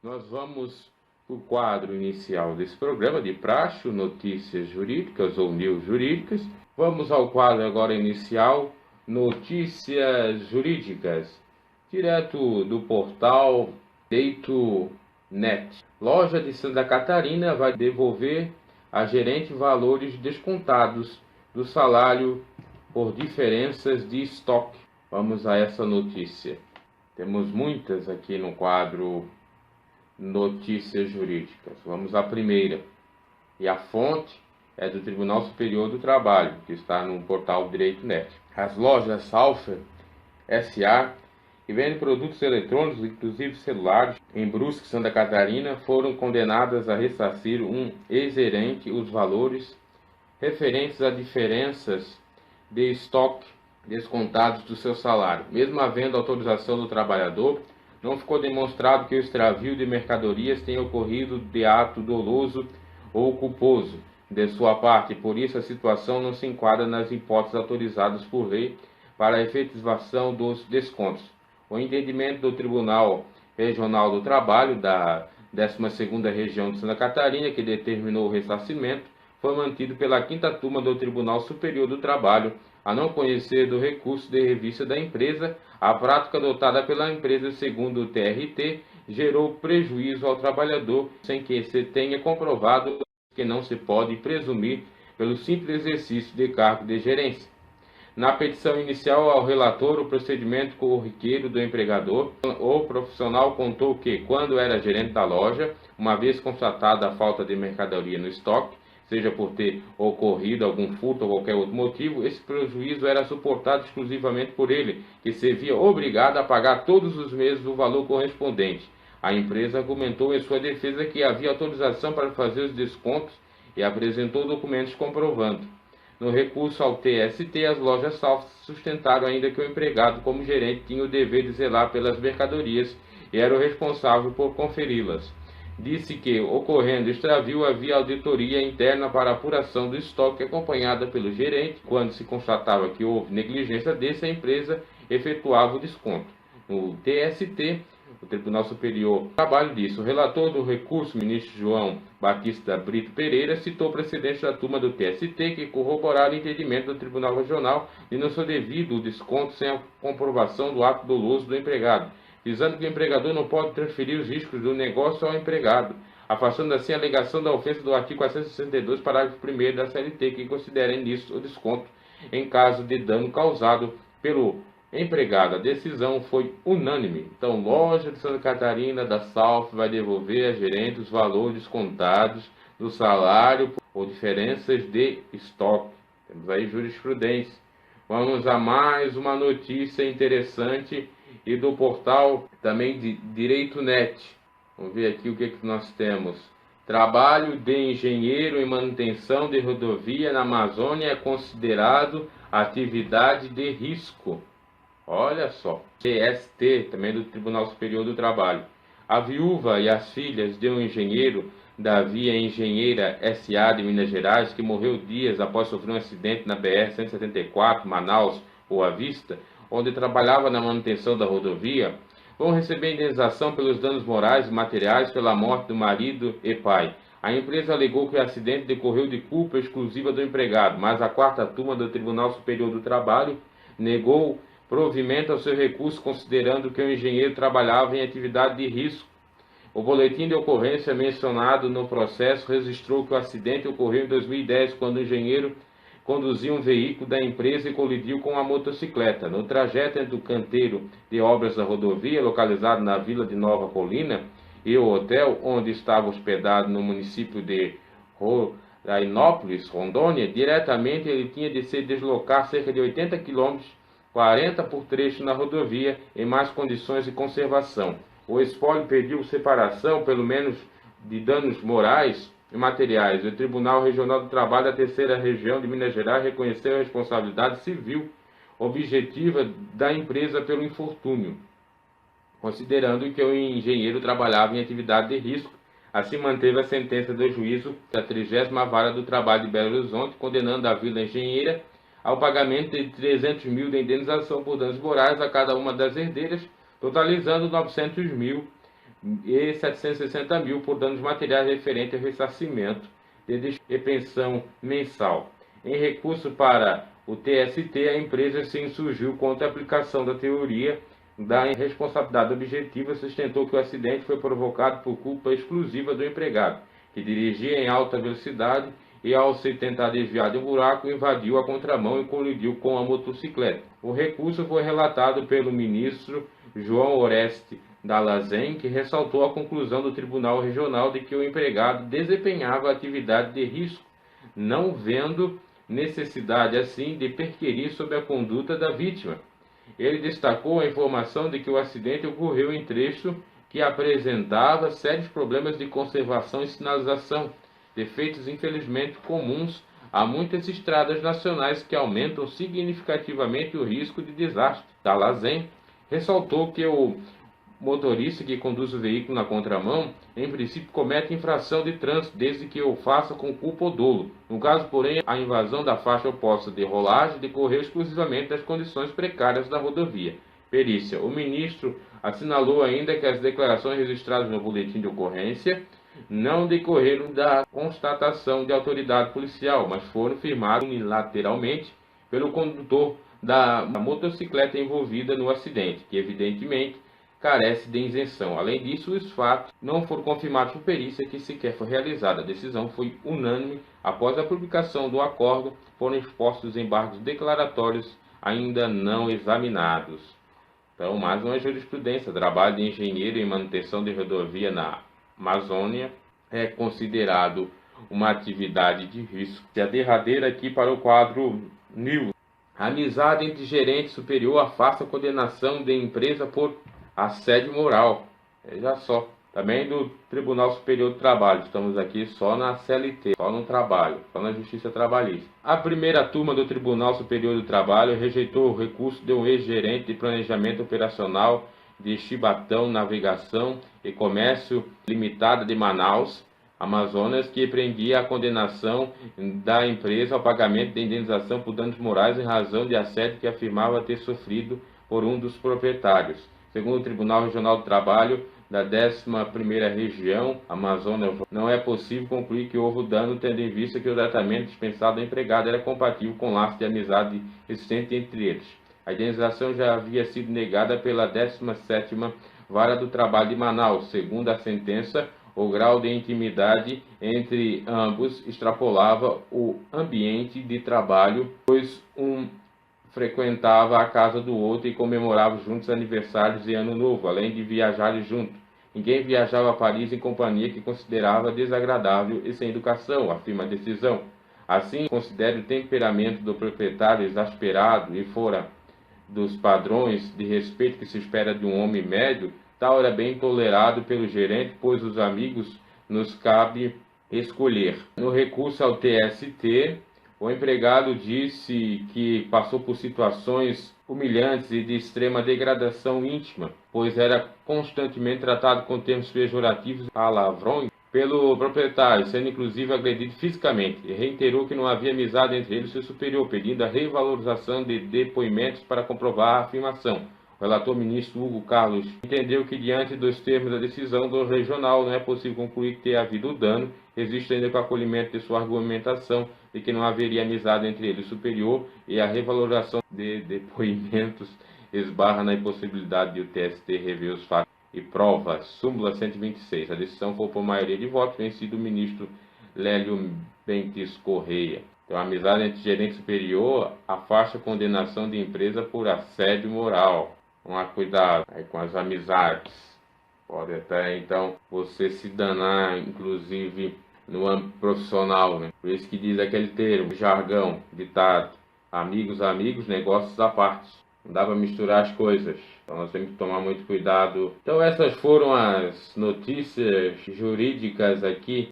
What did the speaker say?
Nós vamos para o quadro inicial desse programa de praxe, notícias jurídicas ou news jurídicas. Vamos ao quadro agora inicial, notícias jurídicas, direto do portal Direito.net. Loja de Santa Catarina vai devolver a gerente valores descontados do salário por diferenças de estoque. Vamos a essa notícia. Temos muitas aqui no quadro Notícias Jurídicas. Vamos à primeira. E a fonte é do Tribunal Superior do Trabalho, que está no portal Direito.net. As lojas Salfer S.A., que vendem produtos eletrônicos, inclusive celulares, em Brusque, Santa Catarina, foram condenadas a ressarcir um ex-gerente os valores referentes a diferenças de estoque descontados do seu salário. Mesmo havendo autorização do trabalhador, não ficou demonstrado que o extravio de mercadorias tenha ocorrido de ato doloso ou culposo de sua parte, por isso a situação não se enquadra nas hipóteses autorizadas por lei para a efetivação dos descontos. O entendimento do Tribunal Regional do Trabalho da 12ª Região de Santa Catarina, que determinou o ressarcimento, foi mantido pela 5ª Turma do Tribunal Superior do Trabalho, a não conhecer do recurso de revista da empresa. A prática adotada pela empresa, segundo o TRT, gerou prejuízo ao trabalhador, sem que se tenha comprovado que não se pode presumir pelo simples exercício de cargo de gerência. Na petição inicial ao relator, o procedimento corriqueiro do empregador, o profissional contou que, quando era gerente da loja, uma vez constatada a falta de mercadoria no estoque, seja por ter ocorrido algum furto ou qualquer outro motivo, esse prejuízo era suportado exclusivamente por ele, que se via obrigado a pagar todos os meses o valor correspondente. A empresa argumentou em sua defesa que havia autorização para fazer os descontos e apresentou documentos comprovando. No recurso ao TST, as lojas Salfer sustentaram ainda que o empregado, como gerente, tinha o dever de zelar pelas mercadorias e era o responsável por conferi-las. Disse que, ocorrendo extravio, havia auditoria interna para apuração do estoque acompanhada pelo gerente. Quando se constatava que houve negligência desse, a empresa efetuava o desconto. No TST, o Tribunal Superior do Trabalho disse: o relator do recurso, ministro João Batista Brito Pereira, citou precedentes da turma do TST que corroboraram o entendimento do Tribunal Regional de não ser devido o desconto sem a comprovação do ato doloso do empregado, visando que o empregador não pode transferir os riscos do negócio ao empregado, afastando assim a alegação da ofensa do artigo 462, parágrafo 1º da CLT, que considera nisso o desconto em caso de dano causado pelo empregado. A decisão foi unânime. Então, loja de Santa Catarina da Salfer vai devolver a gerente os valores descontados do salário ou diferenças de estoque. Temos aí jurisprudência. Vamos a mais uma notícia interessante e do portal também de Direito.net. Vamos ver aqui o que nós temos. Trabalho de engenheiro em manutenção de rodovia na Amazônia é considerado atividade de risco. Olha só, TST, também do Tribunal Superior do Trabalho. A viúva e as filhas de um engenheiro da Via Engenheira S.A. de Minas Gerais, que morreu dias após sofrer um acidente na BR-174, Manaus, Boa Vista, onde trabalhava na manutenção da rodovia, vão receber indenização pelos danos morais e materiais pela morte do marido e pai. A empresa alegou que o acidente decorreu de culpa exclusiva do empregado, mas a 4ª Turma do Tribunal Superior do Trabalho negou provimento ao seu recurso, considerando que o engenheiro trabalhava em atividade de risco. O boletim de ocorrência mencionado no processo registrou que o acidente ocorreu em 2010, quando o engenheiro conduzia um veículo da empresa e colidiu com uma motocicleta. No trajeto entre o canteiro de obras da rodovia, localizado na vila de Nova Colina, e o hotel onde estava hospedado no município de Rorainópolis, Rondônia, diretamente ele tinha de se deslocar cerca de 80 quilômetros, 40 por trecho na rodovia, em más condições de conservação. O espólio pediu separação, pelo menos, de danos morais e materiais. O Tribunal Regional do Trabalho da 3ª Região de Minas Gerais reconheceu a responsabilidade civil objetiva da empresa pelo infortúnio, considerando que o engenheiro trabalhava em atividade de risco. Assim, manteve a sentença do juízo da 30ª Vara do Trabalho de Belo Horizonte, condenando a Vila Engenheira ao pagamento de 300 mil de indenização por danos morais a cada uma das herdeiras, totalizando 900 mil, e 760 mil por danos materiais referente ao ressarcimento de pensão mensal. Em recurso para o TST, a empresa se insurgiu contra a aplicação da teoria da responsabilidade objetiva, sustentou que o acidente foi provocado por culpa exclusiva do empregado, que dirigia em alta velocidade e, ao se tentar desviar de um buraco, invadiu a contramão e colidiu com a motocicleta. O recurso foi relatado pelo ministro João Oreste Dallazen, que ressaltou a conclusão do Tribunal Regional de que o empregado desempenhava atividade de risco, não vendo necessidade assim de perquirir sobre a conduta da vítima. Ele destacou a informação de que o acidente ocorreu em trecho que apresentava sérios problemas de conservação e sinalização, defeitos infelizmente comuns a muitas estradas nacionais que aumentam significativamente o risco de desastre. Dallazen ressaltou que o motorista que conduz o veículo na contramão, em princípio, comete infração de trânsito, desde que o faça com culpa ou dolo. No caso, porém, a invasão da faixa oposta de rolagem decorreu exclusivamente das condições precárias da rodovia. Perícia. O ministro assinalou ainda que as declarações registradas no boletim de ocorrência não decorreram da constatação de autoridade policial, mas foram firmadas unilateralmente pelo condutor da motocicleta envolvida no acidente, que evidentemente carece de isenção. Além disso, os fatos não foram confirmados por perícia, que sequer foi realizada. A decisão foi unânime. Após a publicação do acórdão, foram expostos embargos declaratórios ainda não examinados. Então, mais uma jurisprudência. Trabalho de engenheiro em manutenção de rodovia na Amazônia é considerado uma atividade de risco. E a derradeira aqui para o quadro News. Amizade entre gerente superior afasta a condenação de empresa por assédio moral. Veja só. Também do Tribunal Superior do Trabalho. Estamos aqui só na CLT, só no trabalho, só na Justiça Trabalhista. A primeira turma do Tribunal Superior do Trabalho rejeitou o recurso de um ex-gerente de planejamento operacional de Chibatão Navegação e Comércio Limitada de Manaus, Amazonas, que prendia a condenação da empresa ao pagamento de indenização por danos morais em razão de assédio que afirmava ter sofrido por um dos proprietários. Segundo o Tribunal Regional do Trabalho da 11ª Região, Amazônia, não é possível concluir que houve dano, tendo em vista que o tratamento dispensado ao empregado era compatível com o laço de amizade existente entre eles. A indenização já havia sido negada pela 17ª Vara do Trabalho de Manaus. Segundo a sentença, o grau de intimidade entre ambos extrapolava o ambiente de trabalho, pois um frequentava a casa do outro e comemorava juntos aniversários e ano novo, além de viajarem juntos. Ninguém viajava a Paris em companhia que considerava desagradável e sem educação, afirma a decisão. Assim, considera o temperamento do proprietário exasperado e fora dos padrões de respeito que se espera de um homem médio, tal era bem tolerado pelo gerente, pois os amigos nos cabe escolher. No recurso ao TST, o empregado disse que passou por situações humilhantes e de extrema degradação íntima, pois era constantemente tratado com termos pejorativos, palavrões, pelo proprietário, sendo inclusive agredido fisicamente, e reiterou que não havia amizade entre ele e seu superior, pedindo a revalorização de depoimentos para comprovar a afirmação. O relator ministro Hugo Carlos entendeu que, diante dos termos da decisão do regional, não é possível concluir que tenha havido dano, resiste ainda com o acolhimento de sua argumentação de que não haveria amizade entre ele e o superior, e a revalorização de depoimentos esbarra na impossibilidade de o TST rever os fatos e provas. Súmula 126. A decisão foi por maioria de votos, vencido o ministro Lélio Bentes Correia. Então, a amizade entre gerente superior afasta a condenação de empresa por assédio moral. Tomar cuidado aí com as amizades. Pode até, então, você se danar, inclusive, no âmbito profissional, né? Por isso que diz aquele termo, jargão, ditado: amigos, amigos, negócios à parte. Não dá para misturar as coisas. Então nós temos que tomar muito cuidado. Então essas foram as notícias jurídicas aqui.